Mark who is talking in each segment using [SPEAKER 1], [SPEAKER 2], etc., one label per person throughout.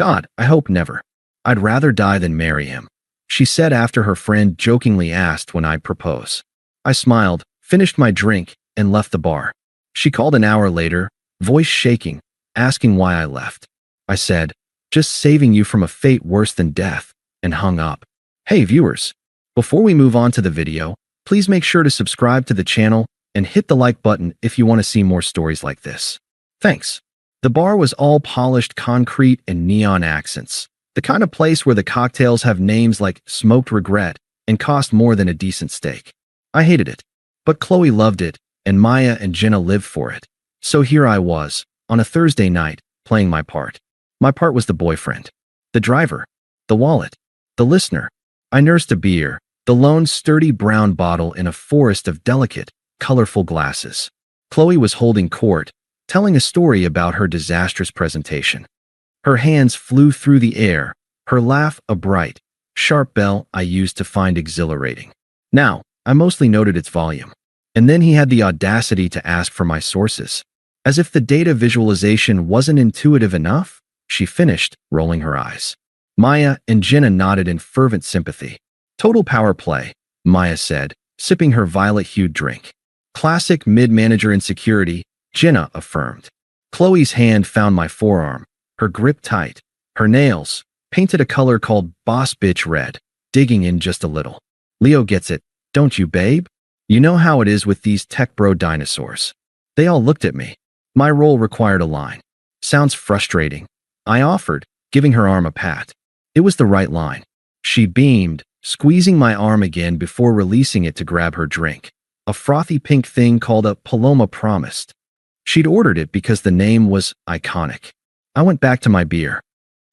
[SPEAKER 1] God, I hope never. I'd rather die than marry him, she said after her friend jokingly asked when I'd propose. I smiled, finished my drink, and left the bar. She called an hour later, voice shaking, asking why I left. I said, just saving you from a fate worse than death, and hung up. Hey viewers, before we move on to the video, please make sure to subscribe to the channel and hit the like button if you want to see more stories like this. Thanks. The bar was all polished concrete and neon accents, the kind of place where the cocktails have names like Smoked Regret and cost more than a decent steak. I hated it, but Qley loved it, and Maya and Jenna lived for it. So here I was, on a Thursday night, playing my part. My part was the boyfriend, the driver, the wallet, the listener. I nursed a beer, the lone sturdy brown bottle in a forest of delicate, colorful glasses. Qley was holding court, telling a story about her disastrous presentation. Her hands flew through the air, her laugh a bright, sharp bell I used to find exhilarating. Now, I mostly noted its volume. And then he had the audacity to ask for my sources. As if the data visualization wasn't intuitive enough, she finished, rolling her eyes. Maya and Jenna nodded in fervent sympathy. Total power play, Maya said, sipping her violet-hued drink. Classic mid-manager insecurity, Jenna affirmed. Qley's hand found my forearm, her grip tight, her nails, painted a color called boss bitch red, digging in just a little. Leo gets it, don't you, babe? You know how it is with these tech bro dinosaurs. They all looked at me. My role required a line. Sounds frustrating, I offered, giving her arm a pat. It was the right line. She beamed, squeezing my arm again before releasing it to grab her drink. A frothy pink thing called a Paloma Promised. She'd ordered it because the name was iconic. I went back to my beer.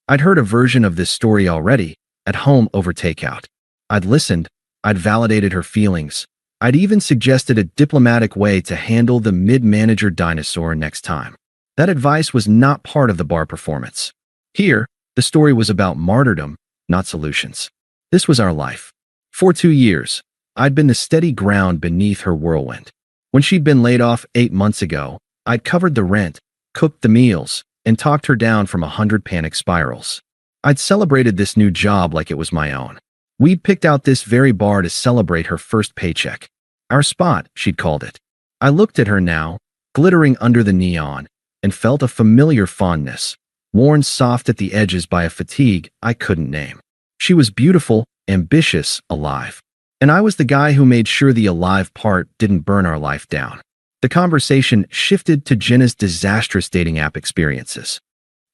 [SPEAKER 1] I'd heard a version of this story already, at home over takeout. I'd listened, I'd validated her feelings. I'd even suggested a diplomatic way to handle the mid-manager dinosaur next time. That advice was not part of the bar performance. Here, the story was about martyrdom, not solutions. This was our life. For 2 years, I'd been the steady ground beneath her whirlwind. When she'd been laid off 8 months ago, I'd covered the rent, cooked the meals, and talked her down from 100 panic spirals. I'd celebrated this new job like it was my own. We'd picked out this very bar to celebrate her first paycheck. Our spot, she'd called it. I looked at her now, glittering under the neon, and felt a familiar fondness, worn soft at the edges by a fatigue I couldn't name. She was beautiful, ambitious, alive. And I was the guy who made sure the alive part didn't burn our life down. The conversation shifted to Jenna's disastrous dating app experiences.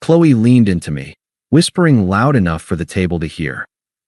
[SPEAKER 1] Qley leaned into me, whispering loud enough for the table to hear.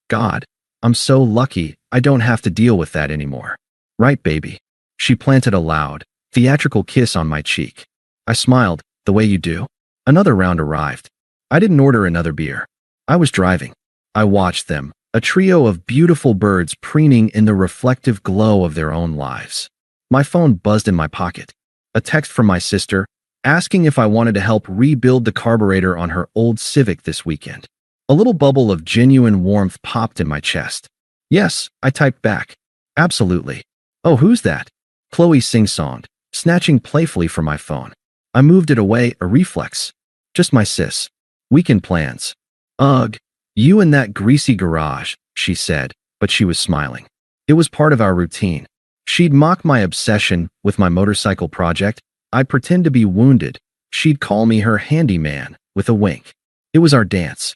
[SPEAKER 1] God, I'm so lucky I don't have to deal with that anymore. Right, baby? She planted a loud, theatrical kiss on my cheek. I smiled, the way you do. Another round arrived. I didn't order another beer. I was driving. I watched them, a trio of beautiful birds preening in the reflective glow of their own lives. My phone buzzed in my pocket. A text from my sister, asking if I wanted to help rebuild the carburetor on her old Civic this weekend. A little bubble of genuine warmth popped in my chest. Yes, I typed back. Absolutely. Oh, who's that? Qley sing-songed, snatching playfully from my phone. I moved it away, a reflex. Just my sis. Weekend plans. Ugh, you and that greasy garage, she said, but she was smiling. It was part of our routine. She'd mock my obsession with my motorcycle project. I'd pretend to be wounded. She'd call me her handyman, with a wink. It was our dance.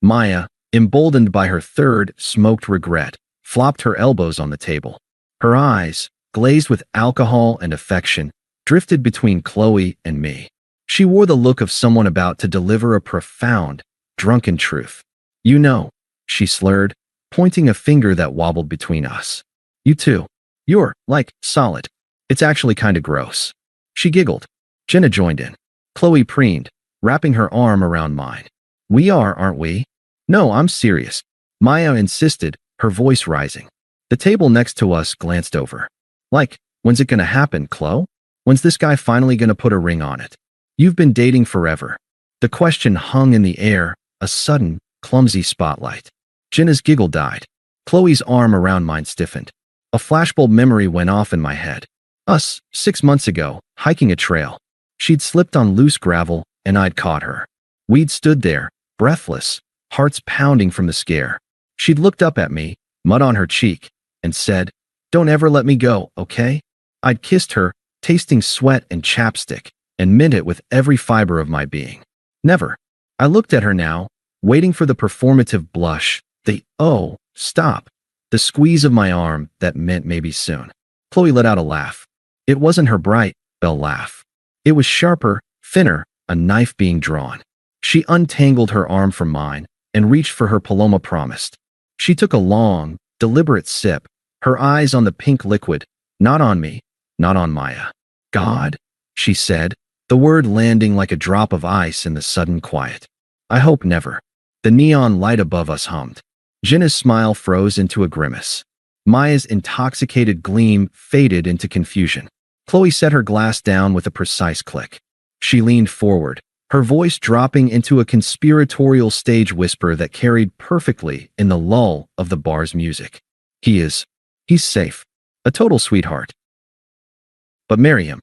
[SPEAKER 1] Maya, emboldened by her third smoked regret, flopped her elbows on the table. Her eyes, glazed with alcohol and affection, drifted between Qley and me. She wore the look of someone about to deliver a profound, drunken truth. You know, she slurred, pointing a finger that wobbled between us. You too. You're, like, solid. It's actually kinda gross. She giggled. Jenna joined in. Qley preened, wrapping her arm around mine. We are, aren't we? No, I'm serious. Maya insisted, her voice rising. The table next to us glanced over. Like, when's it gonna happen, Qley? When's this guy finally gonna put a ring on it? You've been dating forever. The question hung in the air, a sudden, clumsy spotlight. Jenna's giggle died. Qley's arm around mine stiffened. A flashbulb memory went off in my head. Us, 6 months ago, hiking a trail. She'd slipped on loose gravel, and I'd caught her. We'd stood there, breathless, hearts pounding from the scare. She'd looked up at me, mud on her cheek, and said, "Don't ever let me go, okay?" I'd kissed her, tasting sweat and chapstick, and meant it with every fiber of my being. Never. I looked at her now, waiting for the performative blush, the "oh, stop," the squeeze of my arm that meant maybe soon. Qley let out a laugh. It wasn't her bright, bell laugh. It was sharper, thinner, a knife being drawn. She untangled her arm from mine and reached for her Paloma promised. She took a long, deliberate sip, her eyes on the pink liquid, not on me, not on Maya. "God," she said, the word landing like a drop of ice in the sudden quiet. "I hope never." The neon light above us hummed. Jenna's smile froze into a grimace. Maya's intoxicated gleam faded into confusion. Qley set her glass down with a precise click. She leaned forward, her voice dropping into a conspiratorial stage whisper that carried perfectly in the lull of the bar's music. He's safe. A total sweetheart. But marry him."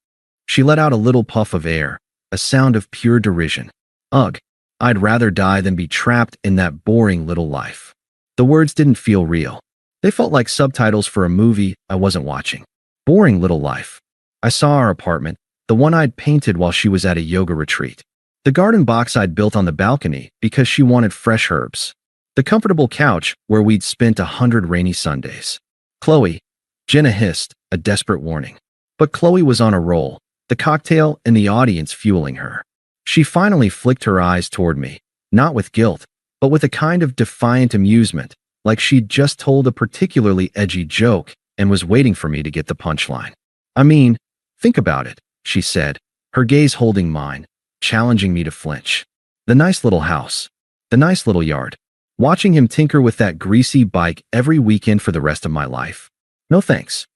[SPEAKER 1] She let out a little puff of air, a sound of pure derision. "Ugh, I'd rather die than be trapped in that boring little life." The words didn't feel real. They felt like subtitles for a movie I wasn't watching. Boring little life. I saw our apartment, the one I'd painted while she was at a yoga retreat. The garden box I'd built on the balcony because she wanted fresh herbs. The comfortable couch where we'd spent 100 rainy Sundays. "Qley," Jenna hissed, a desperate warning. But Qley was on a roll, the cocktail and the audience fueling her. She finally flicked her eyes toward me, not with guilt, but with a kind of defiant amusement, like she'd just told a particularly edgy joke and was waiting for me to get the punchline. "I mean, think about it," she said, her gaze holding mine, challenging me to flinch. "The nice little house. The nice little yard. Watching him tinker with that greasy bike every weekend for the rest of my life. No thanks."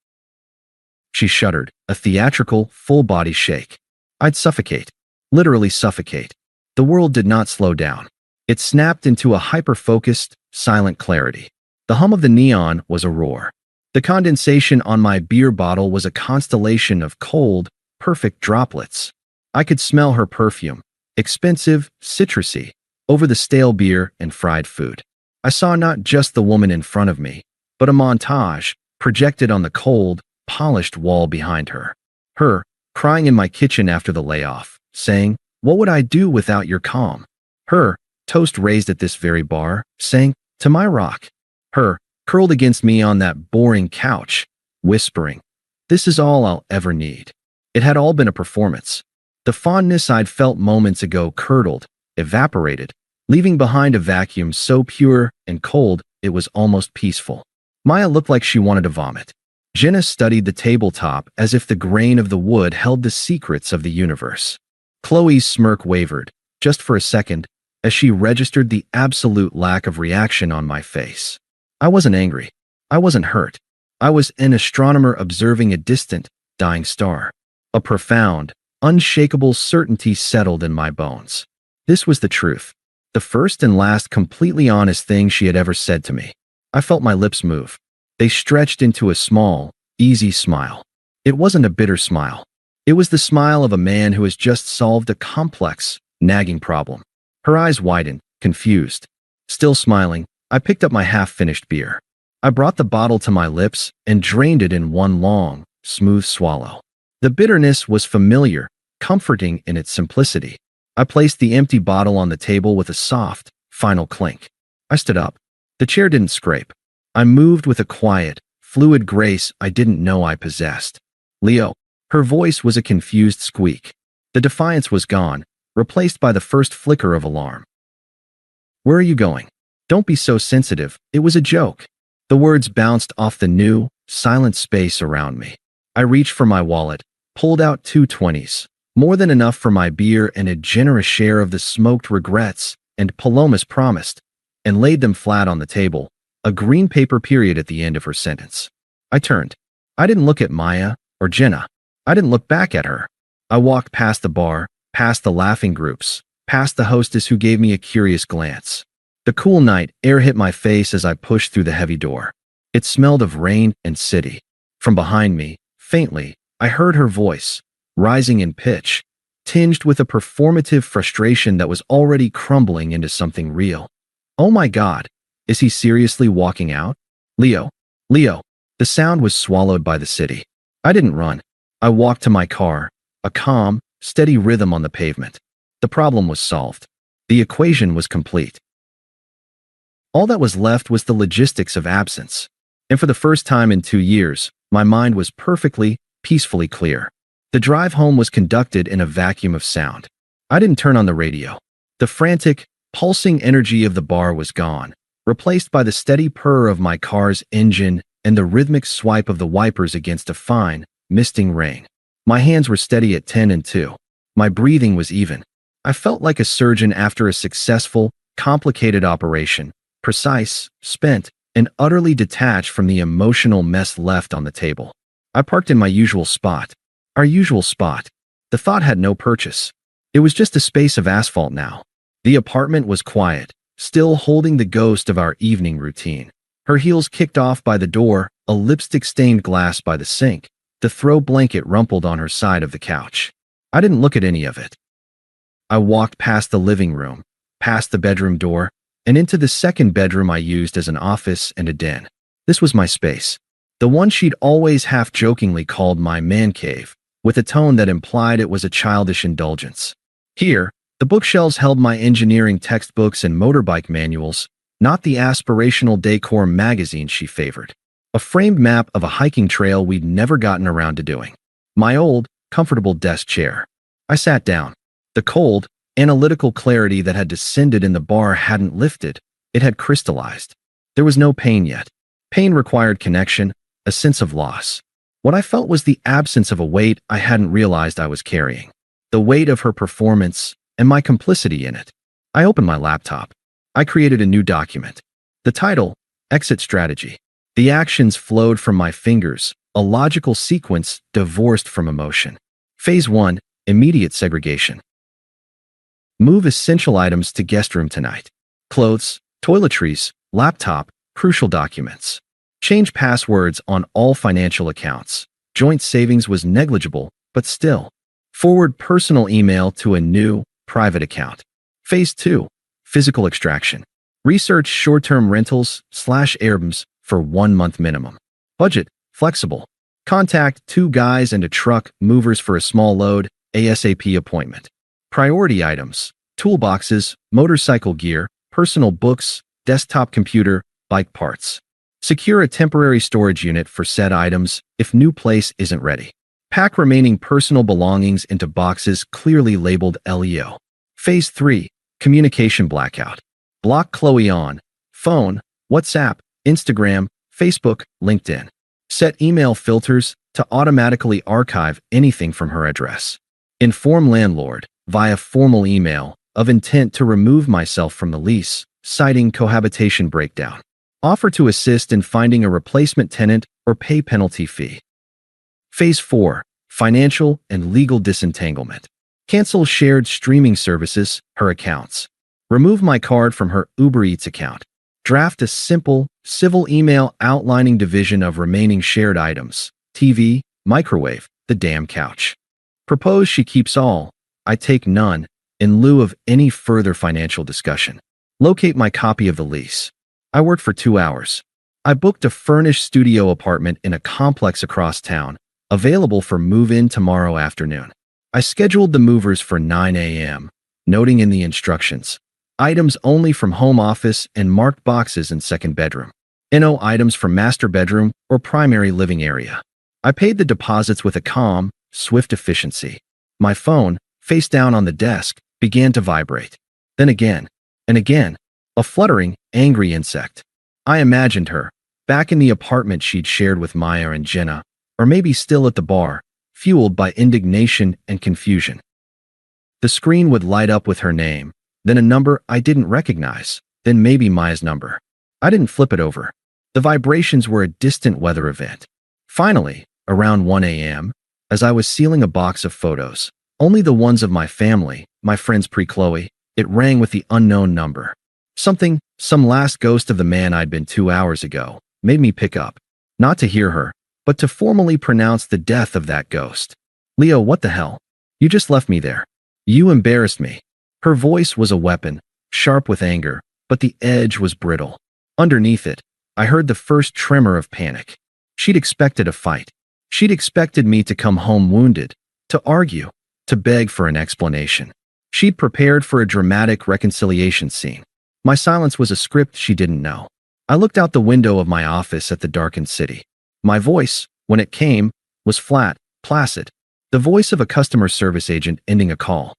[SPEAKER 1] She shuddered, a theatrical, full-body shake. I'd suffocate. Literally suffocate. The world did not slow down. It snapped into a hyper-focused, silent clarity. The hum of the neon was a roar. The condensation on my beer bottle was a constellation of cold, perfect droplets. I could smell her perfume, expensive, citrusy, over the stale beer and fried food. I saw not just the woman in front of me, but a montage projected on the cold, polished wall behind her. Her, crying in my kitchen after the layoff, saying, "What would I do without your calm?" Her, toast raised at this very bar, saying, "To my rock." Her, curled against me on that boring couch, whispering, "This is all I'll ever need." It had all been a performance. The fondness I'd felt moments ago curdled, evaporated, leaving behind a vacuum so pure and cold it was almost peaceful. Maya looked like she wanted to vomit. Jenna studied the tabletop as if the grain of the wood held the secrets of the universe. Qley's smirk wavered, just for a second, as she registered the absolute lack of reaction on my face. I wasn't angry. I wasn't hurt. I was an astronomer observing a distant, dying star. A profound, unshakable certainty settled in my bones. This was the truth. The first and last completely honest thing she had ever said to me. I felt my lips move. They stretched into a small, easy smile. It wasn't a bitter smile. It was the smile of a man who has just solved a complex, nagging problem. Her eyes widened, confused. Still smiling, I picked up my half-finished beer. I brought the bottle to my lips and drained it in one long, smooth swallow. The bitterness was familiar, comforting in its simplicity. I placed the empty bottle on the table with a soft, final clink. I stood up. The chair didn't scrape. I moved with a quiet, fluid grace I didn't know I possessed. "Leo." Her voice was a confused squeak. The defiance was gone, replaced by the first flicker of alarm. "Where are you going?" "Don't be so sensitive, it was a joke." The words bounced off the new, silent space around me. I reached for my wallet, pulled out 2 20s, more than enough for my beer and a generous share of the smoked regrets and Palomas promised, and laid them flat on the table, a green paper period at the end of her sentence. I turned. I didn't look at Maya or Jenna. I didn't look back at her. I walked past the bar, past the laughing groups, past the hostess who gave me a curious glance. The cool night air hit my face as I pushed through the heavy door. It smelled of rain and city. From behind me, faintly, I heard her voice, rising in pitch. tinged with a performative frustration that was already crumbling into something real. Oh my God, is he seriously walking out? Leo, Leo. The sound was swallowed by the city. I didn't run. I walked to my car, a calm, steady rhythm on the pavement. The problem was solved. The equation was complete. All that was left was the logistics of absence. And for the first time in 2 years, my mind was perfectly, peacefully clear. The drive home was conducted in a vacuum of sound. I didn't turn on the radio. The frantic, pulsing energy of the bar was gone, replaced by the steady purr of my car's engine and the rhythmic swipe of the wipers against a fine, misting rain. My hands were steady at 10 and 2. My breathing was even. I felt like a surgeon after a successful, complicated operation, precise, spent, and utterly detached from the emotional mess left on the table. I parked in my usual spot. Our usual spot. The thought had no purchase. It was just a space of asphalt now. The apartment was quiet, still holding the ghost of our evening routine. Her heels kicked off by the door, a lipstick-stained glass by the sink, the throw blanket rumpled on her side of the couch. I didn't look at any of it. I walked past the living room, past the bedroom door, and into the second bedroom I used as an office and a den. This was my space. The one she'd always half-jokingly called my man cave, with a tone that implied it was a childish indulgence. Here, the bookshelves held my engineering textbooks and motorbike manuals, not the aspirational decor magazine she favored. A framed map of a hiking trail we'd never gotten around to doing. My old, comfortable desk chair. I sat down. The cold, analytical clarity that had descended in the bar hadn't lifted. It had crystallized. There was no pain yet. Pain required connection, a sense of loss. What I felt was the absence of a weight I hadn't realized I was carrying. The weight of her performance and my complicity in it. I opened my laptop. I created a new document. The title, Exit Strategy. The actions flowed from my fingers, a logical sequence divorced from emotion. Phase 1, immediate segregation. Move essential items to guest room tonight. Clothes, toiletries, laptop, crucial documents. Change passwords on all financial accounts. Joint savings was negligible, but still. Forward personal email to a new, private account. Phase 2, physical extraction. Research short-term rentals / Airbnbs for 1 month minimum. Budget, flexible. Contact 2 guys and a truck movers for a small load, ASAP appointment. Priority items, toolboxes, motorcycle gear, personal books, desktop computer, bike parts. Secure a temporary storage unit for said items if new place isn't ready. Pack remaining personal belongings into boxes clearly labeled LEO. Phase 3, communication blackout. Block Qley on phone, WhatsApp, Instagram, Facebook, LinkedIn. Set email filters to automatically archive anything from her address. Inform landlord, via formal email, of intent to remove myself from the lease, citing cohabitation breakdown. Offer to assist in finding a replacement tenant or pay penalty fee. Phase 4, financial and legal disentanglement. Cancel shared streaming services, her accounts. Remove my card from her Uber Eats account. Draft a simple, civil email outlining division of remaining shared items. TV, microwave, the damn couch. Propose she keeps all, I take none, in lieu of any further financial discussion. Locate my copy of the lease. I worked for 2 hours. I booked a furnished studio apartment in a complex across town, available for move-in tomorrow afternoon. I scheduled the movers for 9 a.m., noting in the instructions, items only from home office and marked boxes in second bedroom. No items from master bedroom or primary living area. I paid the deposits with a calm, swift efficiency. My phone, face down on the desk, began to vibrate. Then again, and again, a fluttering, angry insect. I imagined her, back in the apartment she'd shared with Maya and Jenna, or maybe still at the bar, fueled by indignation and confusion. The screen would light up with her name, then a number I didn't recognize, then maybe Maya's number. I didn't flip it over. The vibrations were a distant weather event. Finally, around 1 a.m., as I was sealing a box of photos, only the ones of my family, my friends pre-Qley, it rang with the unknown number. Some last ghost of the man I'd been 2 hours ago, made me pick up, not to hear her, but to formally pronounce the death of that ghost. Leo, what the hell? You just left me there. You embarrassed me. Her voice was a weapon, sharp with anger, but the edge was brittle. Underneath it, I heard the first tremor of panic. She'd expected a fight. She'd expected me to come home wounded, to argue, to beg for an explanation. She'd prepared for a dramatic reconciliation scene. My silence was a script she didn't know. I looked out the window of my office at the darkened city. My voice, when it came, was flat, placid. The voice of a customer service agent ending a call.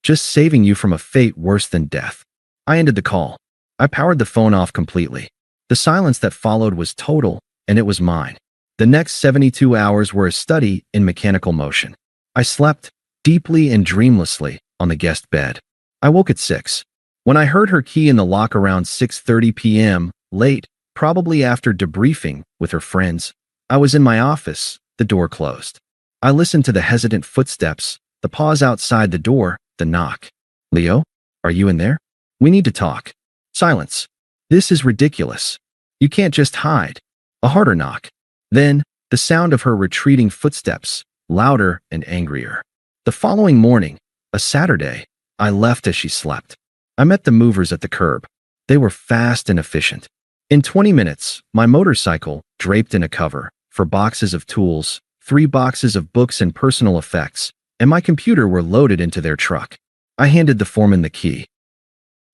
[SPEAKER 1] Just saving you from a fate worse than death. I ended the call. I powered the phone off completely. The silence that followed was total, and it was mine. The next 72 hours were a study in mechanical motion. I slept, deeply and dreamlessly, on the guest bed. I woke at 6. When I heard her key in the lock around 6:30 p.m., late, probably after debriefing with her friends, I was in my office, the door closed. I listened to the hesitant footsteps, the pause outside the door, the knock. Leo, are you in there? We need to talk. Silence. This is ridiculous. You can't just hide. A harder knock. Then, the sound of her retreating footsteps, louder and angrier. The following morning, a Saturday, I left as she slept. I met the movers at the curb. They were fast and efficient. In 20 minutes, my motorcycle, draped in a cover, for boxes of tools, 3 boxes of books and personal effects, and my computer were loaded into their truck. I handed the foreman the key.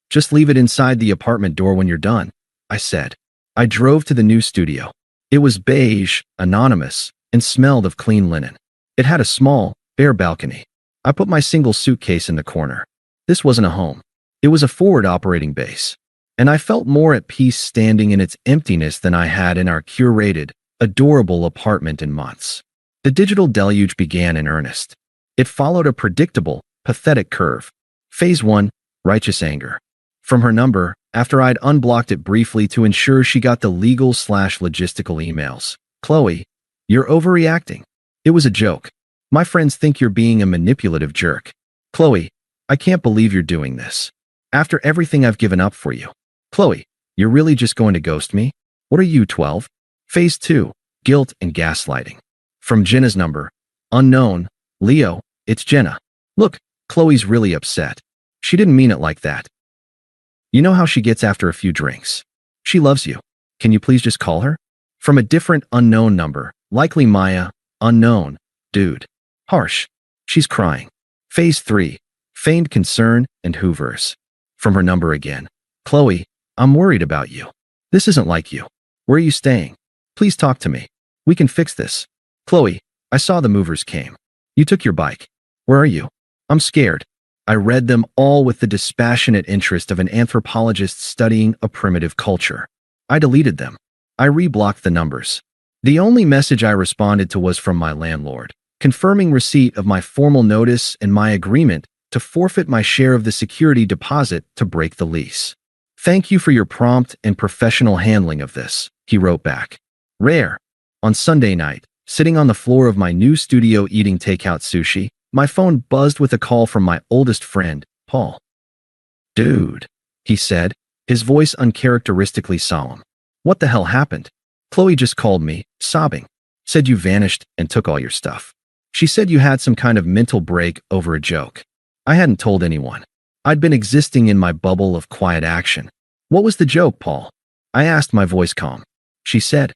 [SPEAKER 1] Just leave it inside the apartment door when you're done, I said. I drove to the new studio. It was beige, anonymous, and smelled of clean linen. It had a small, bare balcony. I put my single suitcase in the corner. This wasn't a home. It was a forward operating base. And I felt more at peace standing in its emptiness than I had in our curated, adorable apartment in months. The digital deluge began in earnest. It followed a predictable, pathetic curve. Phase 1, righteous anger. From her number, after I'd unblocked it briefly to ensure she got the legal/logistical emails. Qley, you're overreacting. It was a joke. My friends think you're being a manipulative jerk. Qley, I can't believe you're doing this. After everything I've given up for you. Qley, you're really just going to ghost me? What are you, 12? Phase 2, guilt and gaslighting. From Jenna's number. Unknown. Leo, it's Jenna. Look, Qley's really upset. She didn't mean it like that. You know how she gets after a few drinks. She loves you. Can you please just call her? From a different unknown number, likely Maya, unknown, dude. Harsh. She's crying. Phase 3, feigned concern and hoovers. From her number again. Qley, I'm worried about you. This isn't like you. Where are you staying? Please talk to me. We can fix this. Qley, I saw the movers came. You took your bike. Where are you? I'm scared. I read them all with the dispassionate interest of an anthropologist studying a primitive culture. I deleted them. I reblocked the numbers. The only message I responded to was from my landlord, confirming receipt of my formal notice and my agreement to forfeit my share of the security deposit to break the lease. Thank you for your prompt and professional handling of this, he wrote back. Rare. On Sunday night, sitting on the floor of my new studio eating takeout sushi, my phone buzzed with a call from my oldest friend, Paul. Dude, he said, his voice uncharacteristically solemn. What the hell happened? Qley just called me, sobbing. Said you vanished and took all your stuff. She said you had some kind of mental break over a joke. I hadn't told anyone. I'd been existing in my bubble of quiet action. What was the joke, Paul? I asked, my voice calm. She said,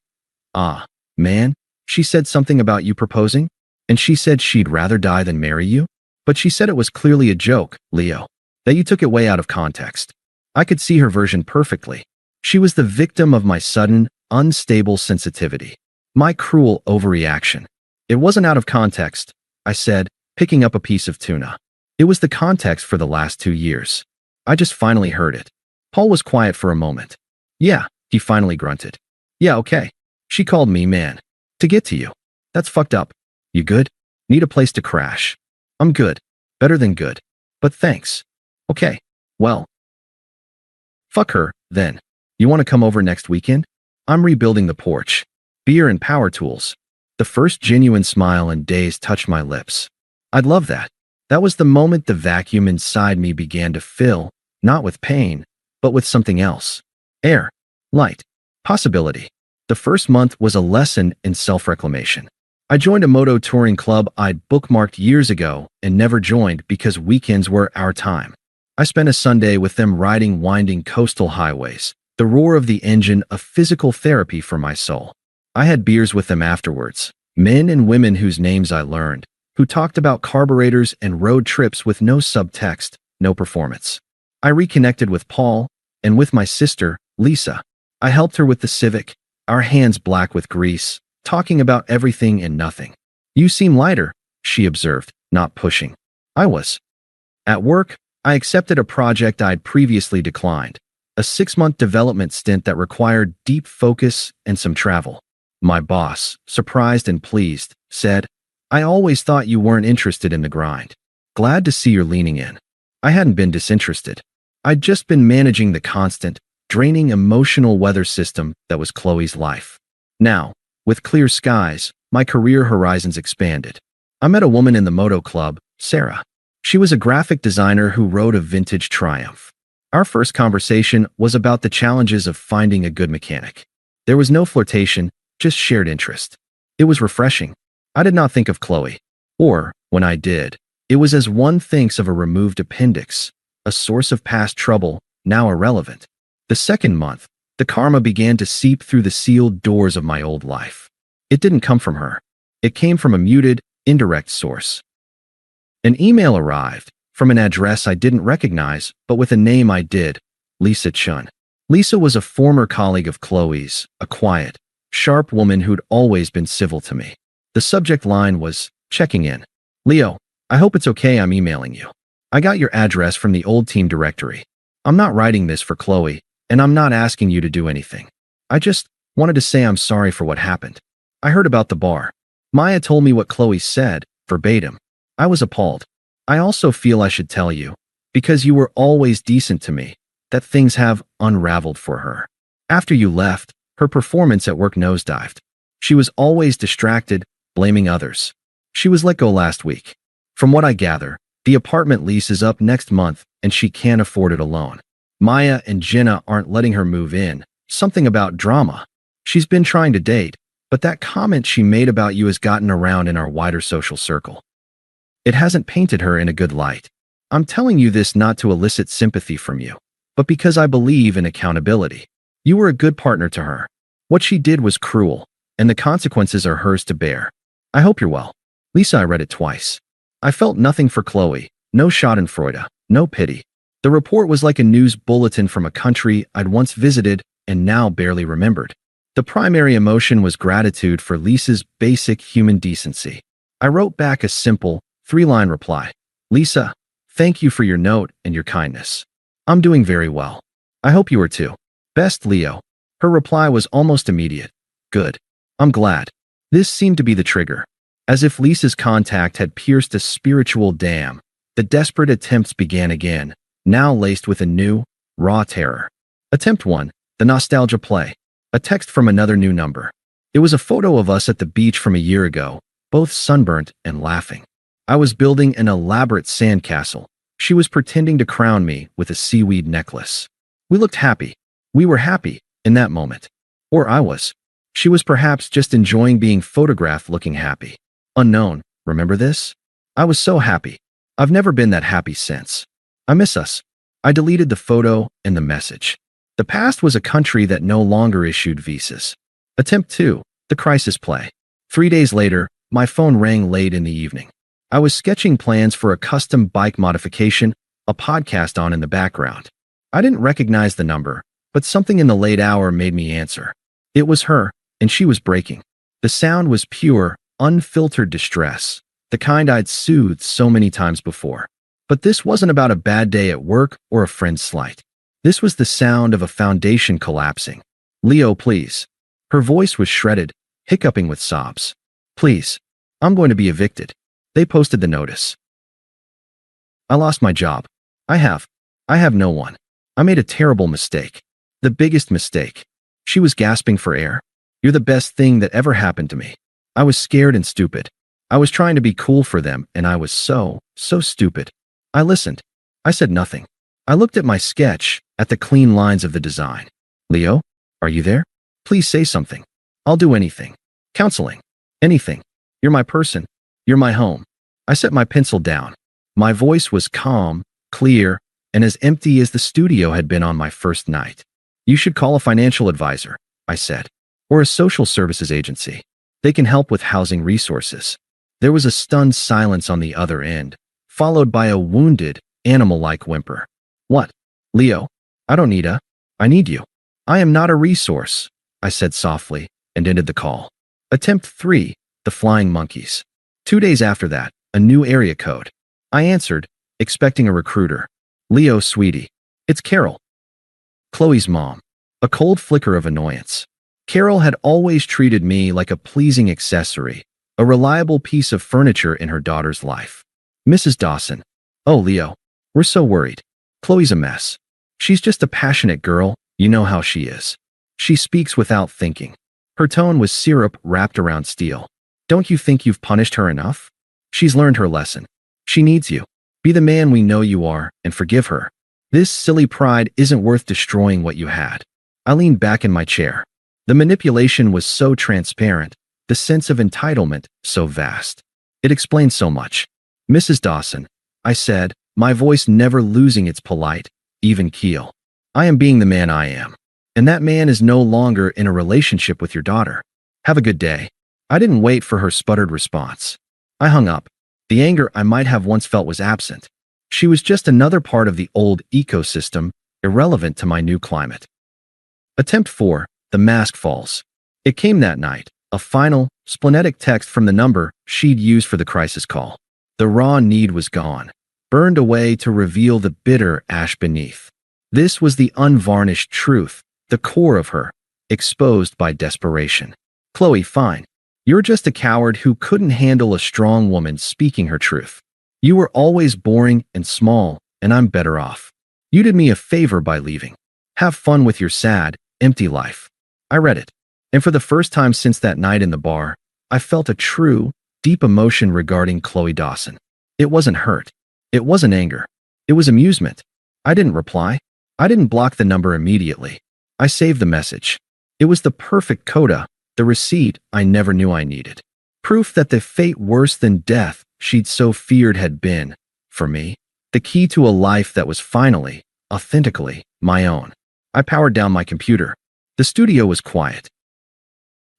[SPEAKER 1] man, she said something about you proposing, and she said she'd rather die than marry you. But she said it was clearly a joke, Leo, that you took it way out of context. I could see her version perfectly. She was the victim of my sudden, unstable sensitivity. My cruel overreaction. It wasn't out of context, I said, picking up a piece of tuna. It was the context for the last 2 years. I just finally heard it. Paul was quiet for a moment. Yeah, he finally grunted. Yeah, okay. She called me, man. To get to you. That's fucked up. You good? Need a place to crash. I'm good. Better than good. But thanks. Okay. Well. Fuck her, then. You want to come over next weekend? I'm rebuilding the porch. Beer and power tools. The first genuine smile in days touched my lips. I'd love that. That was the moment the vacuum inside me began to fill, not with pain, but with something else. Air. Light. Possibility. The first month was a lesson in self-reclamation. I joined a moto touring club I'd bookmarked years ago and never joined because weekends were our time. I spent a Sunday with them riding winding coastal highways, the roar of the engine a physical therapy for my soul. I had beers with them afterwards, men and women whose names I learned, who talked about carburetors and road trips with no subtext, no performance. I reconnected with Paul and with my sister, Lisa. I helped her with the Civic, our hands black with grease, talking about everything and nothing. You seem lighter, she observed, not pushing. I was. At work, I accepted a project I'd previously declined, a 6-month development stint that required deep focus and some travel. My boss, surprised and pleased, said, I always thought you weren't interested in the grind. Glad to see you're leaning in. I hadn't been disinterested. I'd just been managing the constant, draining emotional weather system that was Qley's life. Now, with clear skies, my career horizons expanded. I met a woman in the moto club, Sarah. She was a graphic designer who rode a vintage Triumph. Our first conversation was about the challenges of finding a good mechanic. There was no flirtation, just shared interest. It was refreshing. I did not think of Qley. Or, when I did, it was as one thinks of a removed appendix, a source of past trouble, now irrelevant. The second month, the karma began to seep through the sealed doors of my old life. It didn't come from her. It came from a muted, indirect source. An email arrived, from an address I didn't recognize, but with a name I did, Lisa Chun. Lisa was a former colleague of Qley's, a quiet, sharp woman who'd always been civil to me. The subject line was, checking in. Leo, I hope it's okay I'm emailing you. I got your address from the old team directory. I'm not writing this for Qley, and I'm not asking you to do anything. I just wanted to say I'm sorry for what happened. I heard about the bar. Maya told me what Qley said, verbatim. I was appalled. I also feel I should tell you, because you were always decent to me, that things have unraveled for her. After you left, her performance at work nosedived. She was always distracted, blaming others. She was let go last week. From what I gather, the apartment lease is up next month and she can't afford it alone. Maya and Jenna aren't letting her move in, something about drama. She's been trying to date, but that comment she made about you has gotten around in our wider social circle. It hasn't painted her in a good light. I'm telling you this not to elicit sympathy from you, but because I believe in accountability. You were a good partner to her. What she did was cruel, and the consequences are hers to bear. I hope you're well. Lisa, I read it twice. I felt nothing for Qley, no schadenfreude, no pity. The report was like a news bulletin from a country I'd once visited and now barely remembered. The primary emotion was gratitude for Lisa's basic human decency. I wrote back a simple, 3-line reply. Lisa, thank you for your note and your kindness. I'm doing very well. I hope you are too. Best, Leo. Her reply was almost immediate. Good. I'm glad. This seemed to be the trigger. As if Lisa's contact had pierced a spiritual dam, the desperate attempts began again, now laced with a new, raw terror. Attempt 1, the nostalgia play. A text from another new number. It was a photo of us at the beach from a year ago, both sunburnt and laughing. I was building an elaborate sandcastle. She was pretending to crown me with a seaweed necklace. We looked happy. We were happy in that moment. Or I was. She was perhaps just enjoying being photographed looking happy. Unknown, remember this? I was so happy. I've never been that happy since. I miss us. I deleted the photo and the message. The past was a country that no longer issued visas. Attempt 2, the crisis play. 3 days later, my phone rang late in the evening. I was sketching plans for a custom bike modification, a podcast on in the background. I didn't recognize the number, but something in the late hour made me answer. It was her, and she was breaking. The sound was pure, unfiltered distress, the kind I'd soothed so many times before. But this wasn't about a bad day at work or a friend's slight. This was the sound of a foundation collapsing. Leo, please. Her voice was shredded, hiccuping with sobs. Please. I'm going to be evicted. They posted the notice. I lost my job. I have no one. I made a terrible mistake. The biggest mistake. She was gasping for air. You're the best thing that ever happened to me. I was scared and stupid. I was trying to be cool for them, and I was so stupid. I listened. I said nothing. I looked at my sketch, at the clean lines of the design. Leo, are you there? Please say something. I'll do anything. Counseling. Anything. You're my person. You're my home. I set my pencil down. My voice was calm, clear, and as empty as the studio had been on my first night. You should call a financial advisor, I said, or a social services agency. They can help with housing resources. There was a stunned silence on the other end, followed by a wounded, animal-like whimper. What? Leo, I don't need I need you. I am not a resource, I said softly, and ended the call. Attempt 3, the flying monkeys. 2 days after that, a new area code. I answered, expecting a recruiter. Leo, sweetie. It's Carol. Qley's mom. A cold flicker of annoyance. Carol had always treated me like a pleasing accessory, a reliable piece of furniture in her daughter's life. Mrs. Dawson. Oh, Leo. We're so worried. Qley's a mess. She's just a passionate girl, you know how she is. She speaks without thinking. Her tone was syrup wrapped around steel. Don't you think you've punished her enough? She's learned her lesson. She needs you. Be the man we know you are and forgive her. This silly pride isn't worth destroying what you had. I leaned back in my chair. The manipulation was so transparent, the sense of entitlement so vast. It explained so much. Mrs. Dawson, I said, my voice never losing its polite, even keel. I am being the man I am. And that man is no longer in a relationship with your daughter. Have a good day. I didn't wait for her sputtered response. I hung up. The anger I might have once felt was absent. She was just another part of the old ecosystem, irrelevant to my new climate. Attempt 4, the mask falls. It came that night, a final, splenetic text from the number she'd used for the crisis call. The raw need was gone, burned away to reveal the bitter ash beneath. This was the unvarnished truth, the core of her, exposed by desperation. Qley, fine. You're just a coward who couldn't handle a strong woman speaking her truth. You were always boring and small, and I'm better off. You did me a favor by leaving. Have fun with your sad, empty life. I read it, and for the first time since that night in the bar, I felt a true, deep emotion regarding Qley Dawson. It wasn't hurt. It wasn't anger. It was amusement. I didn't reply. I didn't block the number immediately. I saved the message. It was the perfect coda, the receipt I never knew I needed. Proof that the fate worse than death she'd so feared had been, for me, the key to a life that was finally, authentically, my own. I powered down my computer. The studio was quiet.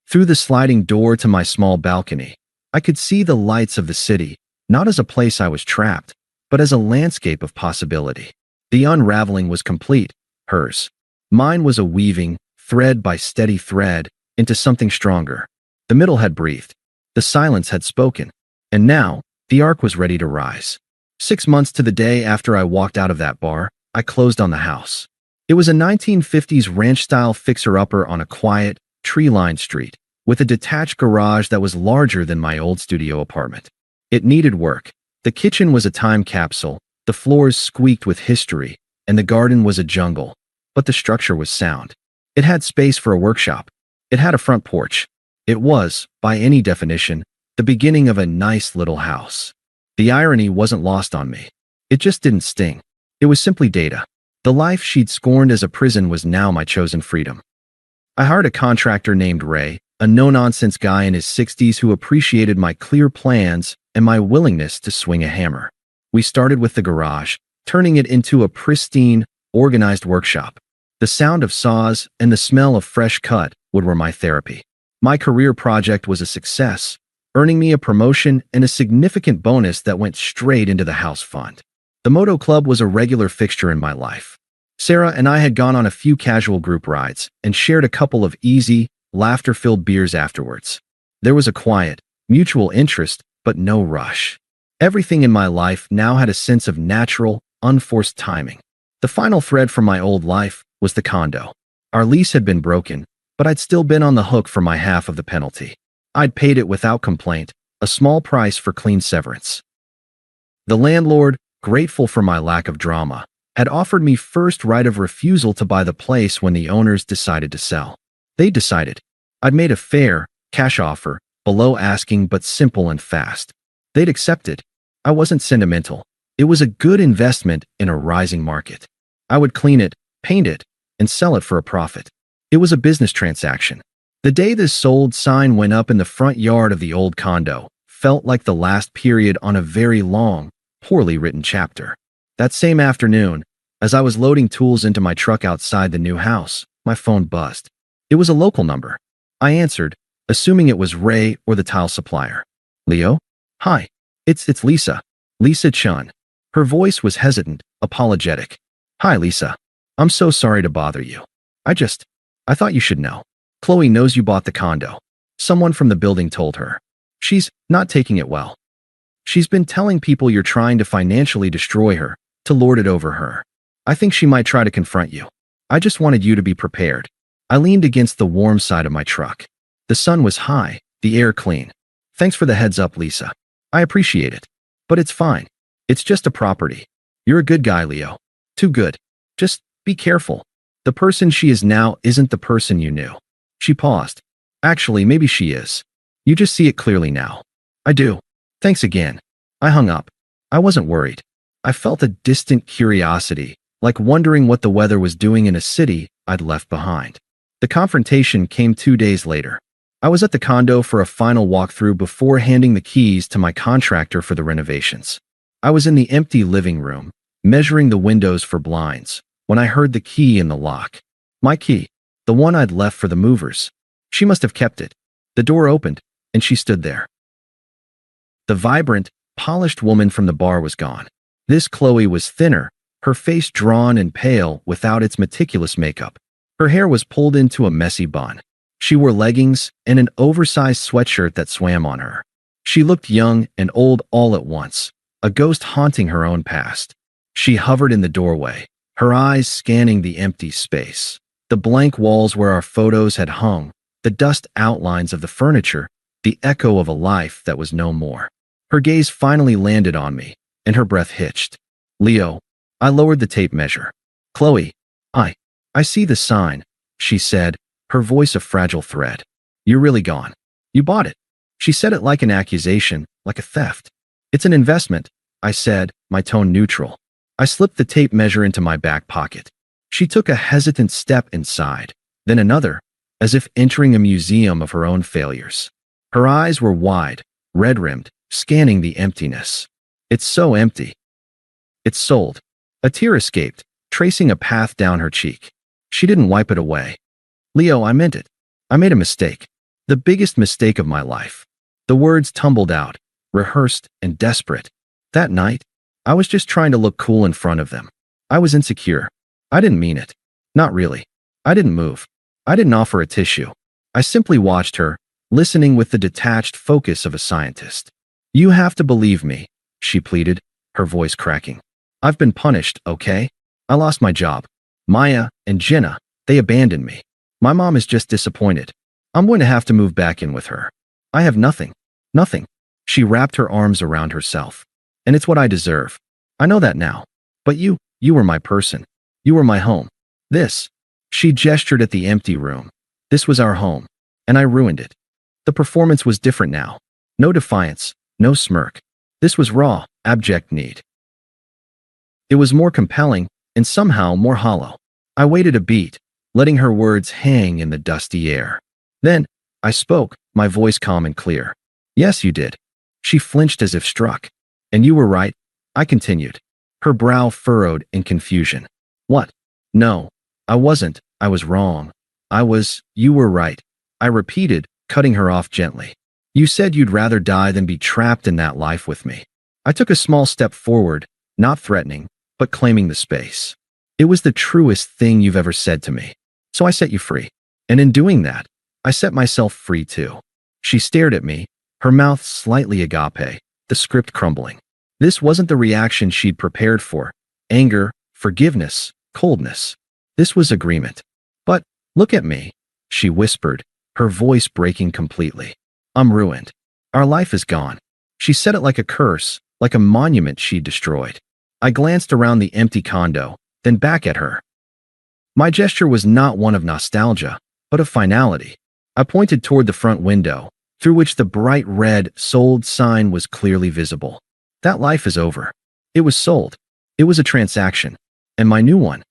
[SPEAKER 1] Through the sliding door to my small balcony, I could see the lights of the city, not as a place I was trapped, but as a landscape of possibility. The unraveling was complete, hers. Mine was a weaving, thread by steady thread, into something stronger. The middle had breathed. The silence had spoken. And now, the arc was ready to rise. 6 months to the day after I walked out of that bar, I closed on the house. It was a 1950s ranch-style fixer-upper on a quiet, tree-lined street, with a detached garage that was larger than my old studio apartment. It needed work. The kitchen was a time capsule, the floors squeaked with history, and the garden was a jungle. But the structure was sound. It had space for a workshop. It had a front porch. It was, by any definition, the beginning of a nice little house. The irony wasn't lost on me. It just didn't sting. It was simply data. The life she'd scorned as a prison was now my chosen freedom. I hired a contractor named Ray, a no-nonsense guy in his 60s who appreciated my clear plans and my willingness to swing a hammer. We started with the garage, turning it into a pristine, organized workshop. The sound of saws and the smell of fresh cut wood were my therapy. My career project was a success, earning me a promotion and a significant bonus that went straight into the house fund. The Moto Club was a regular fixture in my life. Sarah and I had gone on a few casual group rides and shared a couple of easy, laughter-filled beers afterwards. There was a quiet, mutual interest, but no rush. Everything in my life now had a sense of natural, unforced timing. The final thread from my old life was the condo. Our lease had been broken, but I'd still been on the hook for my half of the penalty. I'd paid it without complaint, a small price for clean severance. The landlord, grateful for my lack of drama, had offered me first right of refusal to buy the place when the owners decided to sell. They decided. I'd made a fair, cash offer, below asking but simple and fast. They'd accepted. I wasn't sentimental. It was a good investment in a rising market. I would clean it, paint it, and sell it for a profit. It was a business transaction. The day this sold sign went up in the front yard of the old condo, felt like the last period on a very long, poorly written chapter. That same afternoon, as I was loading tools into my truck outside the new house, my phone buzzed. It was a local number. I answered, assuming it was Ray or the tile supplier. Leo? Hi. It's Lisa. Lisa Chun. Her voice was hesitant, apologetic. Hi, Lisa. I'm so sorry to bother you. I thought you should know. Qley knows you bought the condo. Someone from the building told her. She's not taking it well. She's been telling people you're trying to financially destroy her, to lord it over her. I think she might try to confront you. I just wanted you to be prepared. I leaned against the warm side of my truck. The sun was high, the air clean. Thanks for the heads up, Lisa. I appreciate it. But it's fine. It's just a property. You're a good guy, Leo. Too good. Just be careful. The person she is now isn't the person you knew. She paused. Actually, maybe she is. You just see it clearly now. I do. Thanks again. I hung up. I wasn't worried. I felt a distant curiosity, like wondering what the weather was doing in a city I'd left behind. The confrontation came 2 days later. I was at the condo for a final walkthrough before handing the keys to my contractor for the renovations. I was in the empty living room, measuring the windows for blinds, when I heard the key in the lock. My key, the one I'd left for the movers. She must have kept it. The door opened, and she stood there. The vibrant, polished woman from the bar was gone. This Qley was thinner, her face drawn and pale without its meticulous makeup. Her hair was pulled into a messy bun. She wore leggings and an oversized sweatshirt that swam on her. She looked young and old all at once, a ghost haunting her own past. She hovered in the doorway, her eyes scanning the empty space. The blank walls where our photos had hung, the dust outlines of the furniture, the echo of a life that was no more. Her gaze finally landed on me, and her breath hitched. Leo. I lowered the tape measure. Qley. I see the sign, she said, her voice a fragile thread. You're really gone. You bought it. She said it like an accusation, like a theft. It's an investment, I said, my tone neutral. I slipped the tape measure into my back pocket. She took a hesitant step inside, then another, as if entering a museum of her own failures. Her eyes were wide, red-rimmed, scanning the emptiness. It's so empty. It's sold. A tear escaped, tracing a path down her cheek. She didn't wipe it away. Leo, I meant it. I made a mistake. The biggest mistake of my life. The words tumbled out, rehearsed and desperate. That night, I was just trying to look cool in front of them. I was insecure. I didn't mean it. Not really. I didn't move. I didn't offer a tissue. I simply watched her, listening with the detached focus of a scientist. You have to believe me, she pleaded, her voice cracking. I've been punished, okay? I lost my job. Maya and Jenna, they abandoned me. My mom is just disappointed. I'm going to have to move back in with her. I have nothing. Nothing. She wrapped her arms around herself. And it's what I deserve. I know that now. But you were my person. You were my home. She gestured at the empty room. This was our home. And I ruined it. The performance was different now. No defiance, no smirk. This was raw, abject need. It was more compelling, and somehow more hollow. I waited a beat, letting her words hang in the dusty air. Then, I spoke, my voice calm and clear. Yes, you did. She flinched as if struck. And you were right, I continued. Her brow furrowed in confusion. What? No, I wasn't. I was wrong. You were right. I repeated, cutting her off gently. You said you'd rather die than be trapped in that life with me. I took a small step forward, not threatening, but claiming the space. It was the truest thing you've ever said to me. So I set you free. And in doing that, I set myself free too. She stared at me, her mouth slightly agape, the script crumbling. This wasn't the reaction she'd prepared for. Anger, forgiveness, coldness. This was agreement. But, look at me, she whispered, her voice breaking completely. I'm ruined. Our life is gone. She said it like a curse, like a monument she'd destroyed. I glanced around the empty condo, then back at her. My gesture was not one of nostalgia, but of finality. I pointed toward the front window, through which the bright red sold sign was clearly visible. That life is over. It was sold. It was a transaction. And my new one.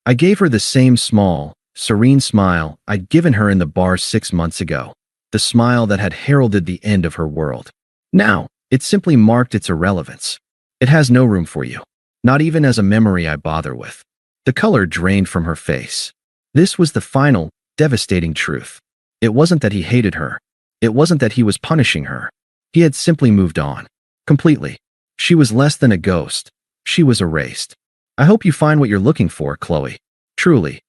[SPEAKER 1] I gave her the same small, serene smile I'd given her in the bar 6 months ago. The smile that had heralded the end of her world. Now, it simply marked its irrelevance. It has no room for you. Not even as a memory I bother with. The color drained from her face. This was the final, devastating truth. It wasn't that he hated her. It wasn't that he was punishing her. He had simply moved on. Completely. She was less than a ghost. She was erased. I hope you find what you're looking for, Qley. Truly.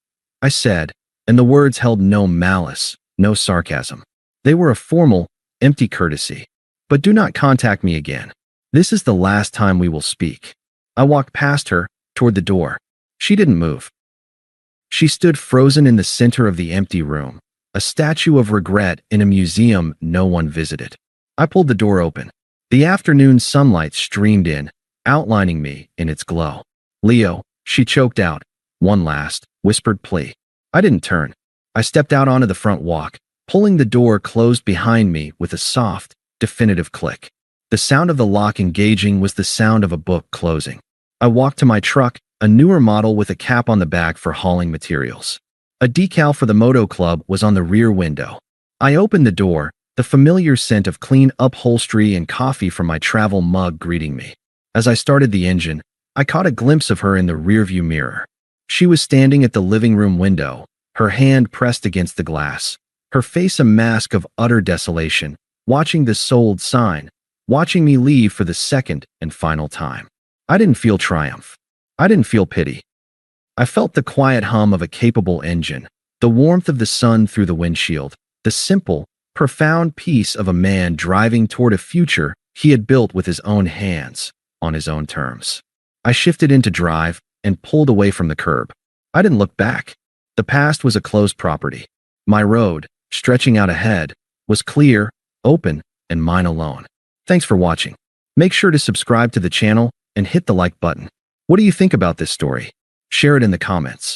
[SPEAKER 1] I said, and the words held no malice, no sarcasm. They were a formal, empty courtesy. But do not contact me again. This is the last time we will speak. I walked past her, toward the door. She didn't move. She stood frozen in the center of the empty room, a statue of regret in a museum no one visited. I pulled the door open. The afternoon sunlight streamed in, outlining me in its glow. Leo, she choked out. One last, whispered plea. I didn't turn. I stepped out onto the front walk, pulling the door closed behind me with a soft, definitive click. The sound of the lock engaging was the sound of a book closing. I walked to my truck, a newer model with a cap on the back for hauling materials. A decal for the Moto Club was on the rear window. I opened the door, the familiar scent of clean upholstery and coffee from my travel mug greeting me. As I started the engine, I caught a glimpse of her in the rearview mirror. She was standing at the living room window, her hand pressed against the glass, her face a mask of utter desolation, watching the sold sign, watching me leave for the second and final time. I didn't feel triumph. I didn't feel pity. I felt the quiet hum of a capable engine, the warmth of the sun through the windshield, the simple, profound peace of a man driving toward a future he had built with his own hands, on his own terms. I shifted into drive and pulled away from the curb. I didn't look back. The past was a closed property. My road, stretching out ahead, was clear, open, and mine alone. Thanks for watching. Make sure to subscribe to the channel and hit the like button. What do you think about this story? Share it in the comments.